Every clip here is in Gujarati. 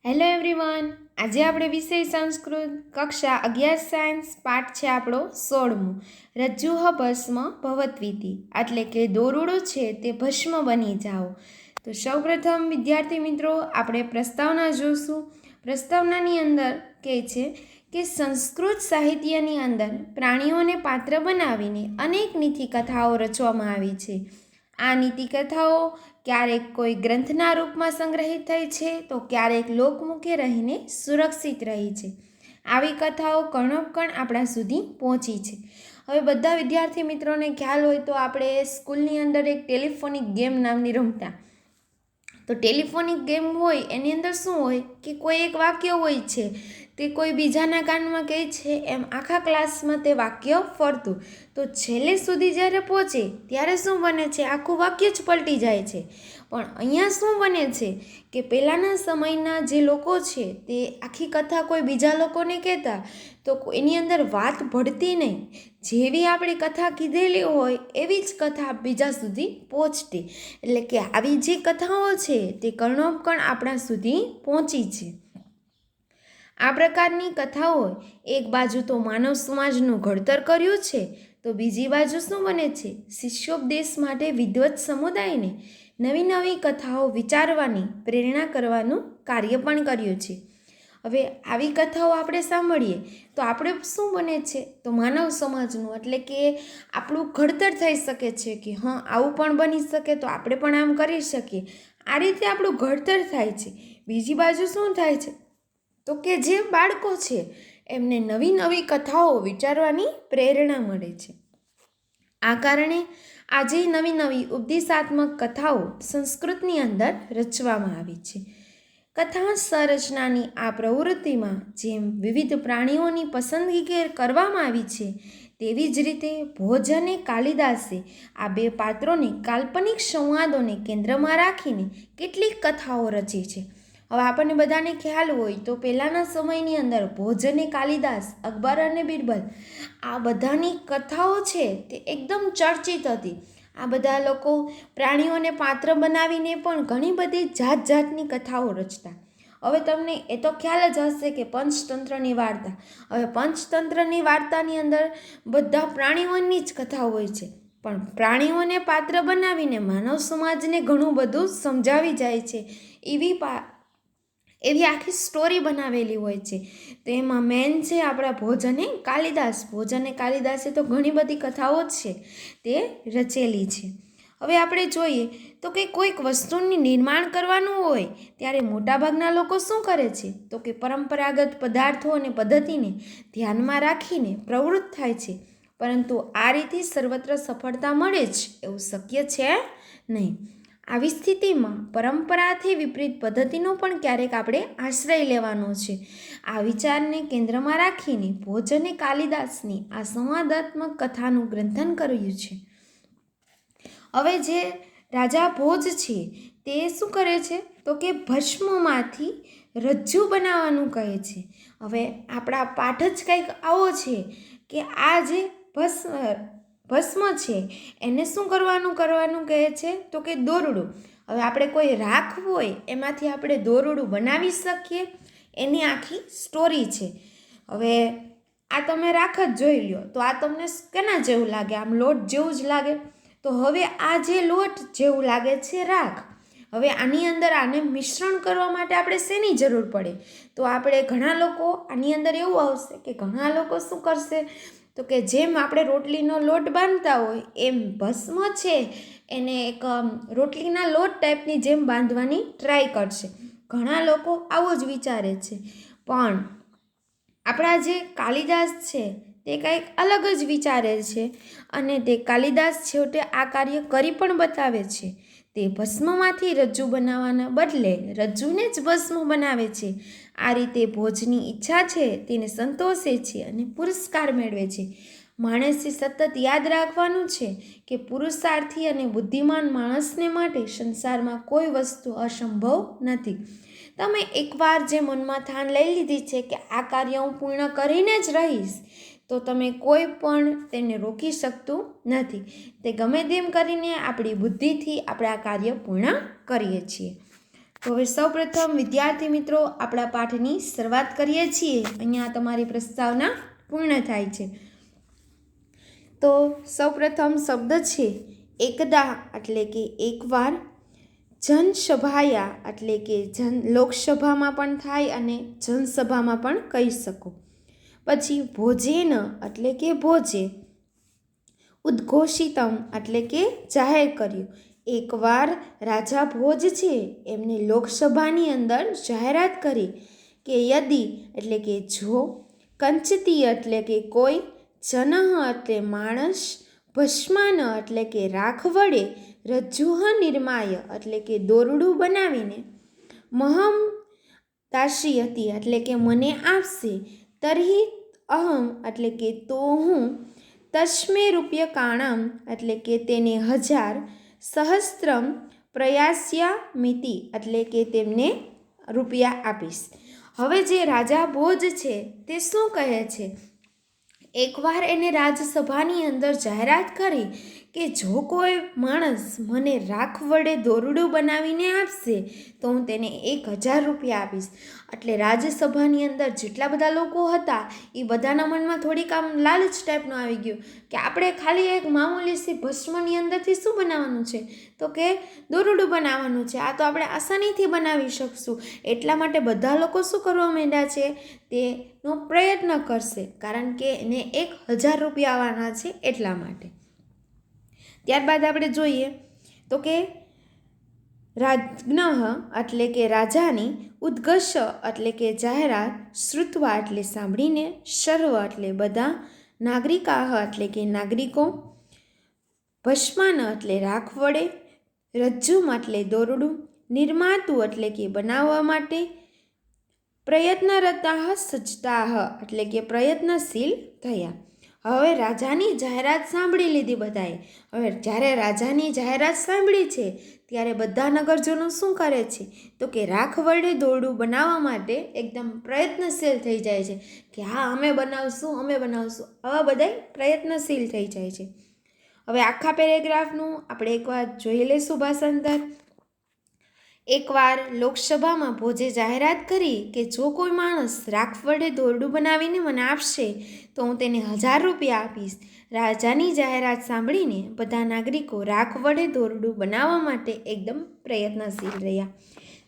હેલો એવરીવન, આજે આપણે વિષય સંસ્કૃત કક્ષા 11 સાયન્સ પાઠ છે આપણો 16મો રજ્જુ ભસ્મ ભવત્વિતિ, એટલે કે દોરડું છે તે ભસ્મ બની જાઓ. તો સૌપ્રથમ વિદ્યાર્થી મિત્રો આપણે પ્રસ્તાવના જોશું. પ્રસ્તાવનાની અંદર કહે છે કે સંસ્કૃત સાહિત્યની અંદર પ્રાણીઓને પાત્ર બનાવીને અનેક નીતિ કથાઓ રચવામાં આવી છે. આ નીતિકથાઓ ક્યારેક કોઈ ગ્રંથના રૂપમાં સંગ્રહિત થઈ છે તો ક્યારેક લોકમુખે રહીને સુરક્ષિત રહી છે. આવી કથાઓ કણોકણ આપણા સુધી પહોંચી છે. હવે બધા વિદ્યાર્થી મિત્રોને ખ્યાલ હોય તો આપણે સ્કૂલની અંદર એક ટેલિફોનિક ગેમ નામની રમતા. તો ટેલિફોનિક ગેમ હોય એની અંદર શું હોય કે કોઈ એક વાક્ય હોય છે, તે કોઈ બીજાના કાનમાં કહે છે એમ આખા ક્લાસમાં તે વાક્ય ફરતું. તો છેલ્લે સુધી જ્યારે પહોંચે ત્યારે શું બને છે, આખું વાક્ય જ પલટી જાય છે. પણ અહીંયા શું બને છે કે પહેલાંના સમયના જે લોકો છે તે આખી કથા કોઈ બીજા લોકોને કહેતા, તો એની અંદર વાત ભળતી નહીં. જેવી આપણી કથા કીધેલી હોય એવી જ કથા બીજા સુધી પહોંચતી. એટલે કે આવી જે કથાઓ છે તે કણોકણ આપણા સુધી પહોંચી છે. આ પ્રકારની કથાઓ એક બાજુ તો માનવ સમાજનું ઘડતર કર્યું છે, તો બીજી બાજુ શું બને છે, શિષ્યોપદેશ માટે વિદ્વત સમુદાયને નવી નવી કથાઓ વિચારવાની પ્રેરણા કરવાનું કાર્ય પણ કર્યું છે. હવે આવી કથાઓ આપણે સાંભળીએ તો આપણે શું બને છે, તો માનવ સમાજનું એટલે કે આપણું ઘડતર થઈ શકે છે કે હા આવું પણ બની શકે, તો આપણે પણ આમ કરી શકીએ. આ રીતે આપણું ઘડતર થાય છે. બીજી બાજુ શું થાય છે, તો કે જે બાળકો છે એમને નવી નવી કથાઓ વિચારવાની પ્રેરણા મળે છે. આ કારણે આજે નવી નવી ઉપદેશાત્મક કથાઓ સંસ્કૃતની અંદર રચવામાં આવી છે. કથા સંરચનાની આ પ્રવૃત્તિમાં જેમ વિવિધ પ્રાણીઓની પસંદગી કરવામાં આવી છે, તેવી જ રીતે ભોજ અને કાલિદાસે આ બે પાત્રોને કાલ્પનિક સંવાદોને કેન્દ્રમાં રાખીને કેટલીક કથાઓ રચી છે. હવે આપણને બધાને ખ્યાલ હોય તો પહેલાંના સમયની અંદર ભોજ અને કાલિદાસ, અકબર અને બિરબલ, આ બધાની કથાઓ છે તે એકદમ ચર્ચિત હતી. આ બધા લોકો પ્રાણીઓને પાત્ર બનાવીને પણ ઘણી બધી જાત જાતની કથાઓ રચતા. હવે તમને એ તો ખ્યાલ જ હશે કે પંચતંત્રની વાર્તા. હવે પંચતંત્રની વાર્તાની અંદર બધા પ્રાણીઓની જ કથા હોય છે, પણ પ્રાણીઓને પાત્ર બનાવીને માનવ સમાજને ઘણું બધું સમજાવી જાય છે. એવી આખી સ્ટોરી બનાવેલી હોય છે. તો એમાં મેન છે આપણા ભોજ અને કાલિદાસ. ભોજ અને કાલિદાસે તો ઘણી બધી કથાઓ જ છે તે રચેલી છે. હવે આપણે જોઈએ તો કે કોઈક વસ્તુનું નિર્માણ કરવાનું હોય ત્યારે મોટાભાગના લોકો શું કરે છે, તો કે પરંપરાગત પદાર્થો અને પદ્ધતિને ધ્યાનમાં રાખીને પ્રવૃત્ત થાય છે. પરંતુ આ રીતે સર્વત્ર સફળતા મળે જ એવું શક્ય છે નહીં. આવી સ્થિતિમાં પરંપરાથી વિપરીત પદ્ધતિનો પણ ક્યારેક આપણે આશ્રય લેવાનો છે. આ વિચારને કેન્દ્રમાં રાખીને ભોજ અને કાલિદાસની આ સંવાદાત્મક કથાનું ગ્રંથન કર્યું છે. હવે જે રાજા ભોજ છે તે શું કરે છે, તો કે ભસ્મમાંથી રજ્જુ બનાવવાનું કહે છે. હવે આપણા પાઠ જ કંઈક આવો છે કે આ જે ભસ્મ છે એને શું કરવાનું કહે છે, તો કે દોરડું. હવે આપણે કોઈ રાખ હોય એમાંથી આપણે દોરડું બનાવી શકીએ, એની આખી સ્ટોરી છે. હવે આ તમે રાખ જ જોઈ લો તો આ તમને કેના જેવું લાગે, આમ લોટ જેવું જ લાગે. તો હવે આ જે લોટ જેવું લાગે છે રાખ. હવે આની અંદર આને મિશ્રણ કરવા માટે આપણે શેની જરૂર પડે, તો આપણે ઘણા લોકો આની અંદર એવું આવશે કે ઘણા લોકો શું કરશે, તો કે જેમ આપણે રોટલીનો લોટ બાંધતા હોય એમ ભસ્મ છે એને એક રોટલીના લોટ ટાઈપની જેમ બાંધવાની ટ્રાય કરશે. ઘણા લોકો આવો જ વિચારે છે, પણ આપણા જે કાલિદાસ છે તે કંઈક અલગ જ વિચારે છે અને તે કાલિદાસ છેવટે આ કાર્ય કરી પણ બતાવે છે. તે ભસ્મમાંથી રજ્જુ બનાવવાના બદલે રજ્જુને જ ભસ્મ બનાવે છે. આ રીતે ભોજની ઈચ્છા છે તેને સંતોષે છે અને પુરસ્કાર મેળવે છે. માણસે સતત યાદ રાખવાનું છે કે પુરુષાર્થી અને બુદ્ધિમાન માણસને માટે સંસારમાં કોઈ વસ્તુ અસંભવ નથી. તમે એકવાર જે મનમાં ઠાન લઈ લીધી છે કે આ કાર્ય હું પૂર્ણ કરીને જ રહીશ, તો તમે કોઈ પણ તેને રોકી શકતું નથી. તે ગમે તેમ કરીને આપણી બુદ્ધિથી આપણે આ કાર્ય પૂર્ણ કરીએ છીએ. તો હવે સૌપ્રથમ વિદ્યાર્થી મિત્રો આપણા પાઠની શરૂઆત કરીએ છીએ. અહીંયા તમારી પ્રસ્તાવના પૂર્ણ થાય છે. તો સૌપ્રથમ શબ્દ છે એકદા એટલે કે એકવાર, જનસભાયા એટલે કે લોકસભામાં પણ થાય અને જનસભામાં પણ કહી શકો. પછી ભોજેન એટલે કે ભોજે, ઉદ્ઘોષિતમ એટલે કે જાહેર કર્યું. એકવાર રાજા ભોજ છે એમને લોકસભાની અંદર જાહેરાત કરી કે યદિ એટલે કે જો, કંચતી એટલે કે કોઈ, જનઃ એટલે માણસ, ભસ્માન એટલે કે રાખ વડે, રજ્જુહ નિર્માય એટલે કે દોરડું બનાવીને, મહમ દાસી હતી એટલે કે મને આપશે, તર્હિ અહમ એટલે કે તો હું, તસ્મે રૂપ્યકાણમ એટલે કે તેને 1000, સહસ્ત્રમ પ્રયાસ્યામિતિ એટલે કે તેમને રૂપિયા આપીશ. હવે જે રાજા ભોજ છે તે શું કહે છે? એકવાર એને રાજસભાની અંદર જાહેરાત કરી કે જો કોઈ માણસ મને રાખ વડે દોરડું બનાવીને આપશે તો હું તેને 1000 રૂપિયા આપીશ. એટલે રાજસભાની અંદર જેટલા બધા લોકો હતા એ બધાના મનમાં થોડીક આમ લાલચ ટાઈપનું આવી ગયું કે આપણે ખાલી એક મામૂલી સી ભસ્મની અંદરથી શું બનાવવાનું છે? તો કે દોરડું બનાવવાનું છે. આ તો આપણે આસાનીથી બનાવી શકશું. એટલા માટે બધા લોકો શું કરવા માંડ્યા છે? તેનો પ્રયત્ન કરશે, કારણ કે એને 1000 રૂપિયા આવવાના છે એટલા માટે. ત્યારબાદ આપણે જોઈએ તો કે રાજ્ઞઃ એટલે કે રાજાની, ઉદ્ઘર્ષ એટલે કે જાહેરાત, શ્રુત્વા એટલે સાંભળીને, સર્વ એટલે બધા, નાગરિકાહ એટલે કે નાગરિકો, ભસ્માન એટલે રાખ વડે, રજ્જુમ એટલે દોરડું, નિર્માતુ એટલે કે બનાવવા માટે, પ્રયત્નરતાઃ સજ્જતાઃ એટલે કે પ્રયત્નશીલ થયા. હવે રાજાની જાહેરાત સાંભળી લીધી બધાએ. હવે જ્યારે રાજાની જાહેરાત સાંભળી છે ત્યારે બધા નગરજનો શું કરે છે? તો કે રાખ વડે દોરડું બનાવવા માટે એકદમ પ્રયત્નશીલ થઈ જાય છે કે હા અમે બનાવશું. આવા બધા પ્રયત્નશીલ થઈ જાય છે. હવે આખા પેરેગ્રાફનું આપણે એકવાર જોઈ લઈશું ભાષાંતર. એકવાર લોકસભામાં ભોજે જાહેરાત કરી કે જો કોઈ માણસ રાખ વડે દોરડું બનાવીને મને આપશે તો હું તેને 1000 રૂપિયા આપીશ. રાજાની જાહેરાત સાંભળીને બધા નાગરિકો રાખ વડે દોરડું બનાવવા માટે એકદમ પ્રયત્નશીલ રહ્યા.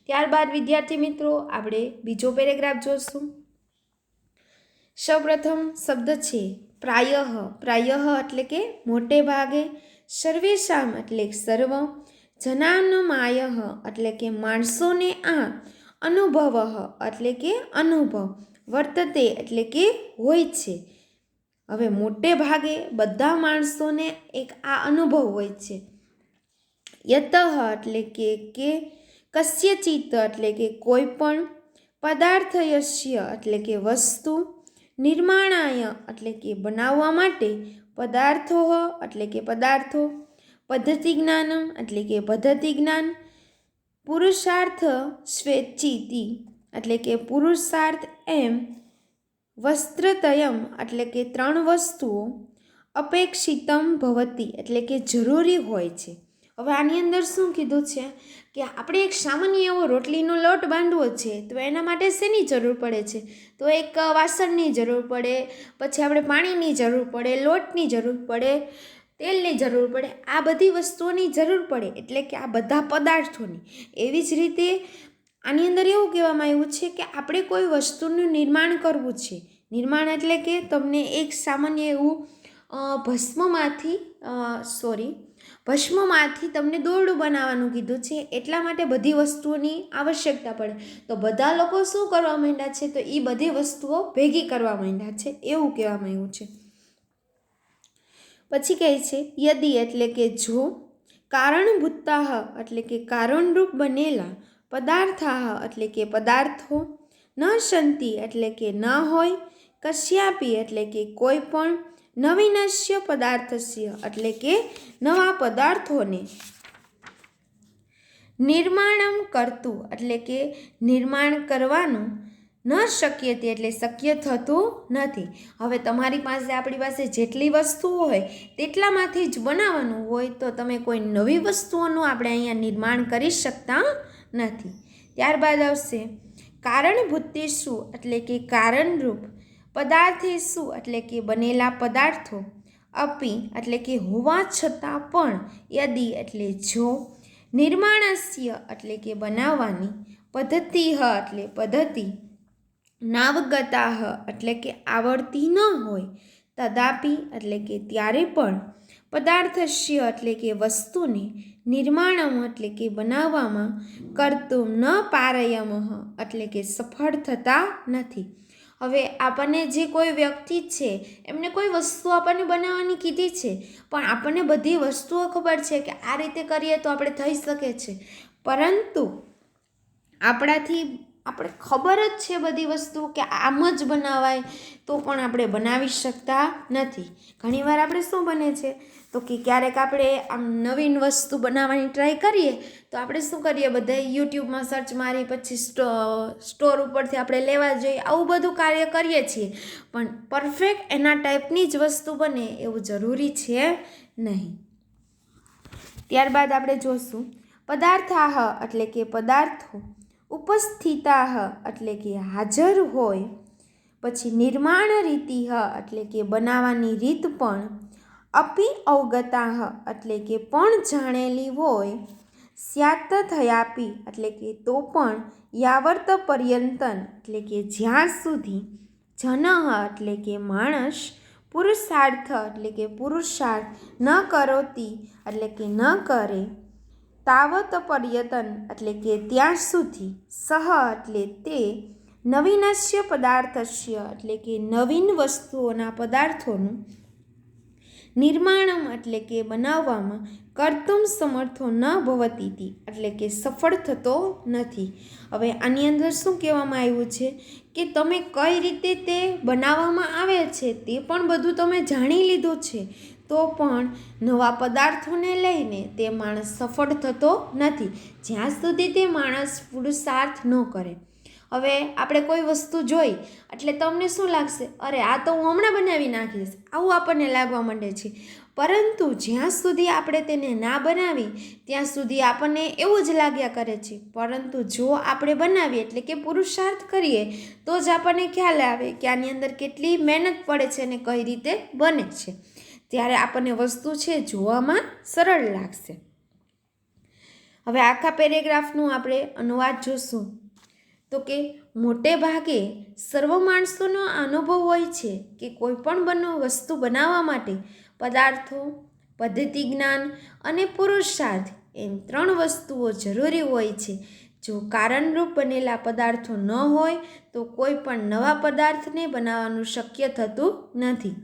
ત્યારબાદ વિદ્યાર્થી મિત્રો આપણે બીજો પેરેગ્રાફ જોશું. સૌપ્રથમ શબ્દ છે પ્રાયઃ. પ્રાયઃ એટલે કે મોટે ભાગે, સર્વેષામ એટલે સર્વ, જનાનમાયઃ એટલે કે માણસોને આ, અનુભવ એટલે કે અનુભવ, વર્તતે એટલે કે હોય છે. હવે મોટે ભાગે બધા માણસોને એક આ અનુભવ હોય છે. યતઃ એટલે કે કસ્યચિત એટલે કે કોઈ પણ, પદાર્થયસ્ય એટલે કે વસ્તુ, નિર્માણાય એટલે કે બનાવવા માટે, પદાર્થો એટલે કે પદાર્થો, પદ્ધતિ જ્ઞાનમ એટલે કે પદ્ધતિ જ્ઞાન, પુરુષાર્થ સ્વેચ્છિતિ એટલે કે પુરુષાર્થ એમ, વસ્ત્રતયમ એટલે કે 3 વસ્તુઓ, અપેક્ષિતમ ભવતી એટલે કે જરૂરી હોય છે. હવે આની અંદર શું કીધું છે કે આપણે એક સામાન્ય એવો રોટલીનો લોટ બાંધવો છે તો એના માટે શેની જરૂર પડે છે? તો એક વાસણની જરૂર પડે, પછી આપણે પાણીની જરૂર પડે, લોટની જરૂર પડે, તેલની જરૂર પડે. આ બધી વસ્તુઓની જરૂર પડે એટલે કે આ બધા પદાર્થોની. એવી જ રીતે આની અંદર એવું કહેવામાં આવ્યું છે કે આપણે કોઈ વસ્તુનું નિર્માણ કરવું છે. નિર્માણ એટલે કે તમને એક સામાન્ય એવું ભસ્મમાંથી તમને દોરડું બનાવવાનું કીધું છે. એટલા માટે બધી વસ્તુઓની આવશ્યકતા પડે. તો બધા લોકો શું કરવા માંડ્યા છે? તો એ બધી વસ્તુઓ ભેગી કરવા માંડ્યા છે એવું કહેવામાં આવ્યું છે. પછી કહે છે યદિ એટલે કે જો, કારણભૂતાઃ એટલે કે કારણરૂપ બનેલા, પદાર્થાઃ એટલે કે પદાર્થો, ન સંતિ એટલે કે ન હોય, કસ્યાપી એટલે કે કોઈ પણ, નવીનસ્ય પદાર્થસ્ય એટલે કે નવા પદાર્થોને, નિર્માણમ કરતું એટલે કે નિર્માણ કરવાનું, ન શક્યતે એટલે શક્ય થતું નથી. હવે તમારી પાસે આપણી પાસે જેટલી વસ્તુઓ હોય તેટલામાંથી જ બનાવવાનું હોય તો તમે કોઈ નવી વસ્તુઓનું આપણે અહીંયા નિર્માણ કરી શકતા નથી. ત્યારબાદ આવશે કારણભૂતેષુ એટલે કે કારણરૂપ, પદાર્થેષુ એટલે કે બનેલા પદાર્થો, અપી એટલે કે હોવા છતાં પણ, યદિ એટલે જો, નિર્માણસ્ય એટલે કે બનાવવાની, પદ્ધતિઃ એટલે પદ્ધતિ, નાવગતાઃ એટલે કે આવડતી ન હોય, તદાપી એટલે કે ત્યારે પણ, પદાર્થસ્ય એટલે કે વસ્તુને, નિર્માણમ એટલે કે બનાવવામાં, કર્તુમ ન પારયમઃ એટલે કે સફળ થતા નથી. હવે આપણને જે કોઈ વ્યક્તિ છે એમને કોઈ વસ્તુ આપણને બનાવવાની કીધી છે, પણ આપણને બધી વસ્તુઓ ખબર છે કે આ રીતે કરીએ તો આપણે થઈ શકે છે, પરંતુ આપણે ખબર જ છે બધી વસ્તુ કે આમ જ બનાવાય, તો પણ આપણે બનાવી શકતા નથી. ઘણીવાર આપણે શું બને છે તો કે ક્યારેક આપણે આમ નવીન વસ્તુ બનાવવાની ટ્રાય કરીએ તો આપણે શું કરીએ, બધા યુટ્યુબમાં સર્ચ મારી પછી સ્ટોર ઉપરથી આપણે લેવા જોઈએ, આવું બધું કાર્ય કરીએ છીએ, પણ પરફેક્ટ એના ટાઈપની જ વસ્તુ બને એવું જરૂરી છે નહીં. ત્યારબાદ આપણે જોશું પદાર્થાહ એટલે કે પદાર્થો, ઉપસ્થિતાહ એટલે કે હાજર હોય, પછી નિર્માણ રીતિહ એટલે કે બનાવવાની રીત પણ, અપી અવગતાહ એટલે કે પણ જાણેલી હોય, સ્યાત થયાપી એટલે કે તો પણ, યાવર્ત પર્યંતન એટલે કે જ્યાં સુધી, જનઃ એટલે કે માણસ, પુરુષાર્થ એટલે કે પુરુષાર્થ ન કરોતી એટલે કે ન કરે, તાવત પર્યતન એટલે કે ત્યાં સુધી, સહ એટલે તે, નવીનસ્ય પદાર્થસ્ય એટલે કે નવીન વસ્તુઓના પદાર્થોનું, નિર્માણમ એટલે કે બનાવવામાં, કર્તુમ સમર્થો ન ભવતીતિ એટલે કે સફળ થતો નથી. હવે આની અંદર શું કહેવામાં આવ્યું છે કે તમે કઈ રીતે તે બનાવવામાં આવે છે તે પણ બધું તમે જાણી લીધું છે, તો પણ નવા પદાર્થોને લઈને તે માણસ સફળ થતો નથી, જ્યાં સુધી તે માણસ પુરુષાર્થ ન કરે. હવે આપણે કોઈ વસ્તુ જોઈ એટલે તમને શું લાગશે, અરે આ તો હું હમણાં બનાવી નાખીશ, આવું આપણને લાગવા માંડે છે, પરંતુ જ્યાં સુધી આપણે તેને ના બનાવી ત્યાં સુધી આપણને એવું જ લાગ્યા કરે છે, પરંતુ જો આપણે બનાવીએ એટલે કે પુરુષાર્થ કરીએ તો જ આપણને ખ્યાલ આવે કે આની અંદર કેટલી મહેનત પડે છે અને કઈ રીતે બને છે, ત્યારે આપણને વસ્તુ છે જોવામાં સરળ લાગશે. હવે આખા પેરેગ્રાફનું આપણે અનુવાદ જોશું તો કે મોટે ભાગે સર્વ માણસોનો અનુભવ હોય છે કે કોઈ પણ વસ્તુ બનાવવા માટે પદાર્થો, પદ્ધતિ જ્ઞાન અને પુરુષાર્થ એમ 3 વસ્તુઓ જરૂરી હોય છે. જો કારણરૂપ બનેલા પદાર્થો ન હોય તો કોઈ પણ નવા પદાર્થને બનાવવાનું શક્ય થતું નથી.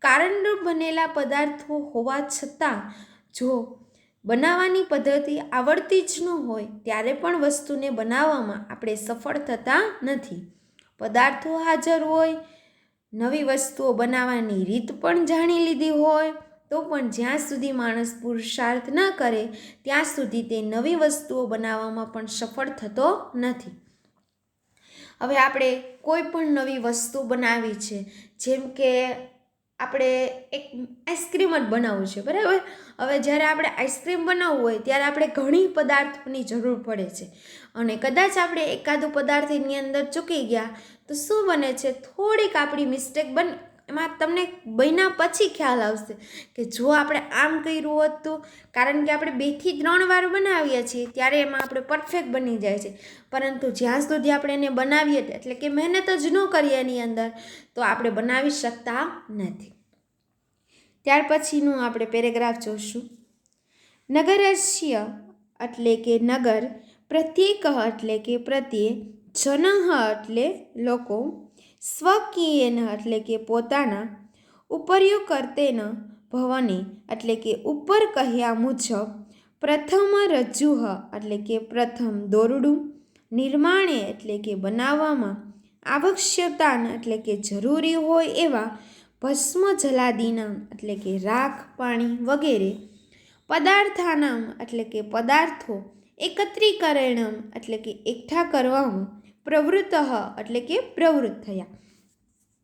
કારણરૂપ બનેલા પદાર્થો હોવા છતાં જો બનાવવાની પદ્ધતિ આવડતી જ ન હોય ત્યારે પણ વસ્તુને બનાવવામાં આપણે સફળ થતા નથી. પદાર્થો હાજર હોય, નવી વસ્તુઓ બનાવવાની રીત પણ જાણી લીધી હોય, તો પણ જ્યાં સુધી માણસ પુરુષાર્થ ન કરે ત્યાં સુધી તે નવી વસ્તુઓ બનાવવામાં પણ સફળ થતો નથી. હવે આપણે કોઈ પણ નવી વસ્તુ બનાવી છે, જેમ કે આપણે એક આઈસ્ક્રીમ જ બનાવવું છે, બરાબર. હવે જ્યારે આપણે આઈસ્ક્રીમ બનાવવું હોય ત્યારે આપણે ઘણી પદાર્થોની જરૂર પડે છે, અને કદાચ આપણે એકાદું પદાર્થ એની અંદર ચૂકી ગયા તો શું બને છે, થોડીક આપણી મિસ્ટેક એમાં તમને બન્યા પછી ખ્યાલ આવશે કે જો આપણે આમ કર્યું હોત તો, કારણ કે આપણે 2 થી 3 વાર બનાવીએ છીએ ત્યારે એમાં આપણે પરફેક્ટ બની જાય છે, પરંતુ જ્યાં સુધી આપણે એને બનાવીએ એટલે કે મહેનત જ ન કરીએ એની અંદર તો આપણે બનાવી શકતા નથી. ત્યાર પછીનું આપણે પેરેગ્રાફ જોશું. નગરસ્ય એટલે કે નગર, પ્રત્યેક એટલે કે પ્રત્યે, જનઃ એટલે લોકો, સ્વકીયેન એટલે કે પોતાના, ઉપર્યુક્તેન ભવને એટલે કે ઉપર કહ્યા મુજબ, પ્રથમ રજ્જુઃ એટલે કે પ્રથમ દોરડું, નિર્માણે એટલે કે બનાવવામાં, આવશ્યકતાન એટલે કે જરૂરી હોય એવા, ભસ્મ જલાદીનામ એટલે કે રાખ, પાણી વગેરે, પદાર્થાનામ એટલે કે પદાર્થો, એકત્રીકરણમ એટલે કે એકઠા કરવામાં, પ્રવૃત્ત એટલે કે પ્રવૃત્ત થયા.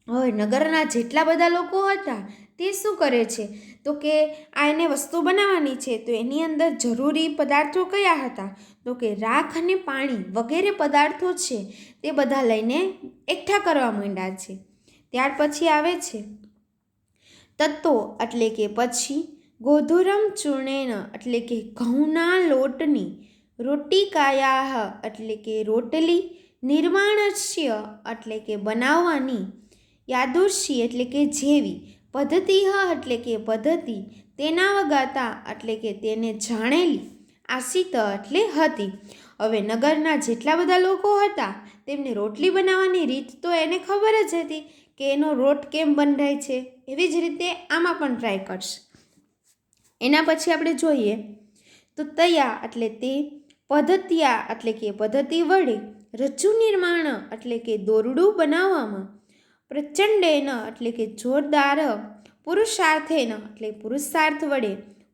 હવે નગરના જેટલા બધા લોકો હતા તે શું કરે છે તો કે આ એને વસ્તુ બનાવવાની છે, તો એની અંદર જરૂરી પદાર્થો કયા હતા તો કે રાખ અને પાણી વગેરે પદાર્થો છે તે બધા લઈને એકઠા કરવા માંડ્યા છે. ત્યાર પછી આવે છે તત્તો એટલે કે પછી ગોધુરમ ચૂર્ણેન એટલે કે ઘઉંના લોટની રોટિકાયાહ એટલે કે રોટલી નિર્માણસ્ય એટલે કે બનાવવાની યાદુષી એટલે કે જેવી પદ્ધતિ એટલે કે પદ્ધતિ તેના વગાતા એટલે કે તેને જાણેલી આશિત એટલે હતી. હવે નગરના જેટલા બધા લોકો હતા તેમને રોટલી બનાવવાની રીત તો એને ખબર જ હતી કે એનો રોટ કેમ બંધાય છે. એવી જ રીતે આમાં પણ ટ્રાય કરશે. એના પછી આપણે જોઈએ તો તયા એટલે તે પદ્ધતિયા એટલે કે પદ્ધતિ વડે રજ્જુ નિર્માણ એટલે કે દોરડું બનાવવામાં પ્રચંડેન એટલે કે જોરદાર પુરુષાર્થેન એટલે પુરુષાર્થ વડે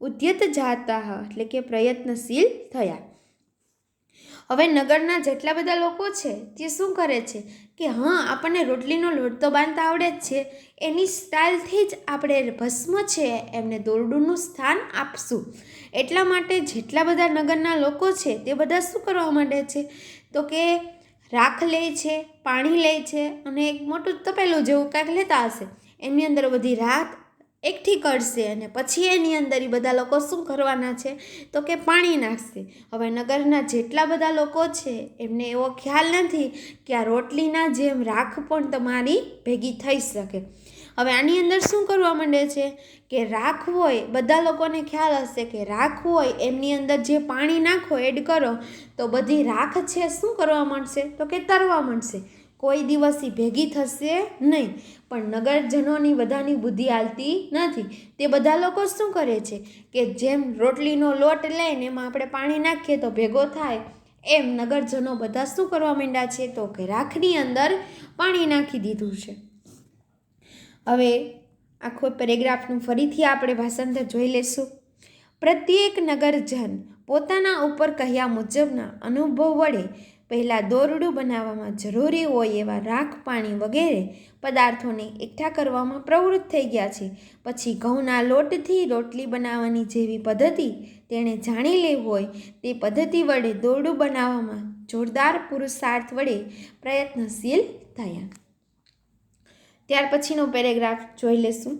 ઉદ્યત જાતા એટલે કે પ્રયત્નશીલ થયા. હવે નગરના જેટલા બધા લોકો છે તે શું કરે છે કે આપણને રોટલીનો લોટ તો બાંધતા આવડે જ છે, એની સ્ટાઇલથી જ આપણે ભસ્મ છે એમને દોરડુંનું સ્થાન આપશું. એટલા માટે જેટલા બધા નગરના લોકો છે તે બધા શું કરવા માંડે છે તો કે રાખ લે છે, પાણી લે છે અને એક મોટું તપેલું જેવું કાંઈક લેતા હશે, એની અંદર બધી રાખ એકઠી કરશે અને પછી એની અંદર એ બધા લોકો શું કરવાના છે તો કે પાણી નાખશે. હવે નગરના જેટલા બધા લોકો છે એમને એવો ખ્યાલ નથી કે આ રોટલીના જેમ રાખ પણ તમારી ભેગી થઈ શકે. હવે આની અંદર શું કરવા માંડે છે કે રાખ હોય, બધા લોકોને ખ્યાલ હશે કે રાખ હોય એમની અંદર જે પાણી નાખો એડ કરો તો બધી રાખ છે શું કરવા માંડશે તો કે તરવા માંડશે. કોઈ દિવસ એ ભેગી થશે નહીં. પણ નગરજનોની બધાની બુદ્ધિ હાલતી નથી. તે બધા લોકો શું કરે છે કે જેમ રોટલીનો લોટ લઈને એમાં આપણે પાણી નાખીએ તો ભેગો થાય, એમ નગરજનો બધા શું કરવા માંડ્યા છે તો કે રાખની અંદર પાણી નાખી દીધું છે. હવે આખો પેરેગ્રાફનું ફરીથી આપણે ભાષાંતર જોઈ લેશું. પ્રત્યેક નગરજન પોતાના ઉપર કહ્યા મુજબના અનુભવ વડે પહેલાં દોરડું બનાવવામાં જરૂરી હોય એવા રાખ, પાણી વગેરે પદાર્થોને એકઠા કરવામાં પ્રવૃત્ત થઈ ગયા છે. પછી ઘઉંના લોટથી રોટલી બનાવવાની જેવી પદ્ધતિ તેણે જાણી લેવી હોય તે પદ્ધતિ વડે દોરડું બનાવવામાં જોરદાર પુરુષાર્થ વડે પ્રયત્નશીલ થયા. ત્યાર પછીનો પેરેગ્રાફ જોઈ લેશું.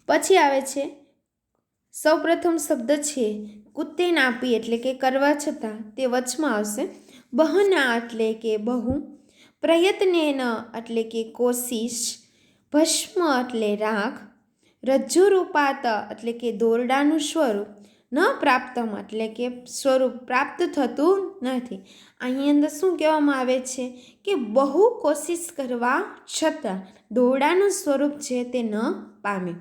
પછી આવે છે સૌપ્રથમ શબ્દ છે કુત્તે નાપી એટલે કે કરવા છતાં, તે વચમાં આવશે. બહના એટલે કે બહુ, પ્રયત્નેન એટલે કે કોશિશ, ભસ્મ એટલે રાખ, રજ્જુરૂપાત એટલે કે દોરડાનું સ્વરૂપ, ન પ્રાપ્તમ એટલે કે સ્વરૂપ પ્રાપ્ત થતું નથી. અહીં અંદર શું કહેવામાં આવે છે કે બહુ કોશિશ કરવા છતાં દોરડાનું સ્વરૂપ છે તે ન પામે.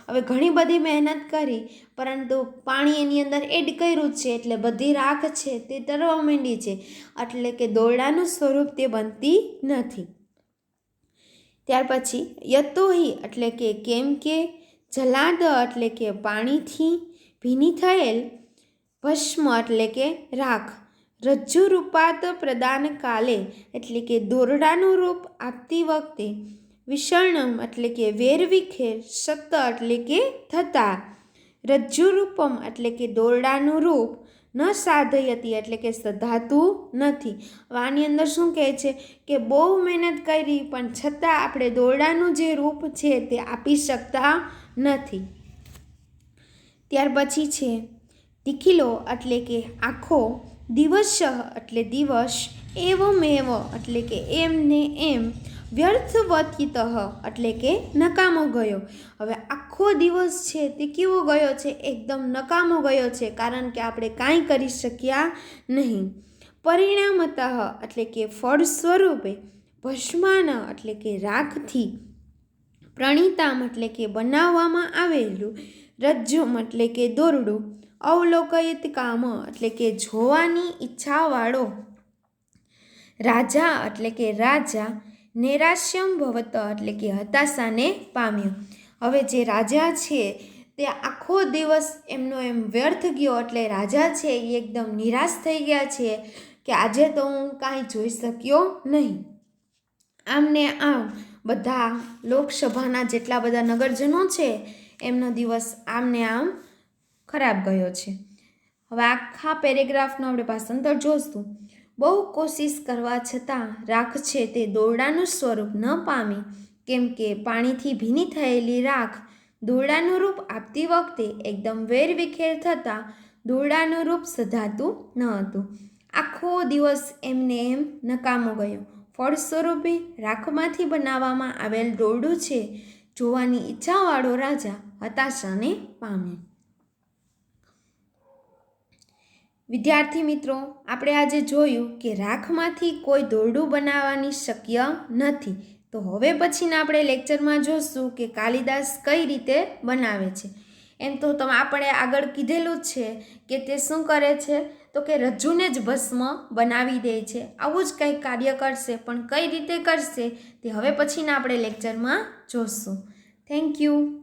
હવે ઘણી બધી મહેનત કરી પરંતુ પાણી એની અંદર એડ કર્યું છે એટલે બધી રાખ છે તે તરવા માંડી છે, એટલે કે દોરડાનું સ્વરૂપ તે બનતી નથી. ત્યાર પછી યતોહી એટલે કે કેમ કે, જલાદ એટલે કે પાણીથી ભીની થયેલ, ભસ્મ એટલે કે રાખ, રજ્જુરૂપાત પ્રદાન કાલે એટલે કે દોરડાનું રૂપ આપતી વખતે, વિષર્ણમ એટલે કે વેરવિખેર, સત્ત એટલે કે થતા, રજ્જુરૂપમ એટલે કે દોરડાનું રૂપ, ન સાધયતી એટલે કે સધાતું નથી. આની અંદર શું કહે છે કે બહુ મહેનત કરી પણ છતાં આપણે દોરડાનું જે રૂપ છે તે આપી શકતા નથી. ત્યાર પછી છે તિખિલો એટલે કે આખો, દિવસ એટલે દિવસ, એવમેવ એટલે કે એમ ને એમ, વ્યર્થવતિત એટલે કે નકામો ગયો. હવે આખો દિવસ છે તે કેવો ગયો છે, એકદમ નકામો ગયો છે, કારણ કે આપણે કાંઈ કરી શક્યા નહીં. પરિણામતઃ એટલે કે ફળ સ્વરૂપે, ભસ્માન એટલે કે રાખથી, પ્રણીતામ એટલે કે બનાવવામાં આવેલું, રજ્જુમ એટલે કે દોરડું, અવલોકયિત કામ એટલે કે જોવાની ઈચ્છાવાળો, રાજા એટલે કે રાજા, નૈરાશ્યમ ભવત એટલે કે હતાશાને પામ્યો. હવે જે રાજા છે તે આખો દિવસ એમનો એમ વ્યર્થ ગયો, એટલે રાજા છે એ એકદમ નિરાશ થઈ ગયા છે કે આજે તો હું કાંઈ જોઈ શક્યો નહીં. આમ ને આમ બધા લોકસભાના જેટલા બધા નગરજનો છે એમનો દિવસ આમને આમ ખરાબ ગયો છે. હવે આખા પેરેગ્રાફનું આપણે ભાષાંતર જોઈશું. બહુ કોશિશ કરવા છતાં રાખ છે તે દોરડાનું સ્વરૂપ ન પામી, કેમ કે પાણીથી ભીની થયેલી રાખ દોરડાનું રૂપ આપતી વખતે એકદમ વેરવિખેર થતાં દોરડાનું રૂપ સધાતું ન હતું. આખો દિવસ એમને એમ નકામો ગયો. ફળસ્વરૂપે રાખમાંથી બનાવવામાં આવેલ દોરડું છે જોવાની ઈચ્છાવાળો રાજા હતાશાને પામે. વિદ્યાર્થી મિત્રો, આપણે આજે જોયું કે રાખમાંથી કોઈ દોરડું બનાવવાની શક્ય નથી. તો હવે પછીના આપણે લેક્ચરમાં જોઈશું કે કાલિદાસ કઈ રીતે બનાવે છે. એમ તો આપણે આગળ કીધેલું જ છે કે તે શું કરે છે, તો કે રજ્જુને જ ભસ્મ બનાવી દે છે. આવું જ કંઈક કાર્ય કરશે, પણ કઈ રીતે કરશે તે હવે પછીના આપણે લેક્ચરમાં જોઈશું. Thank you.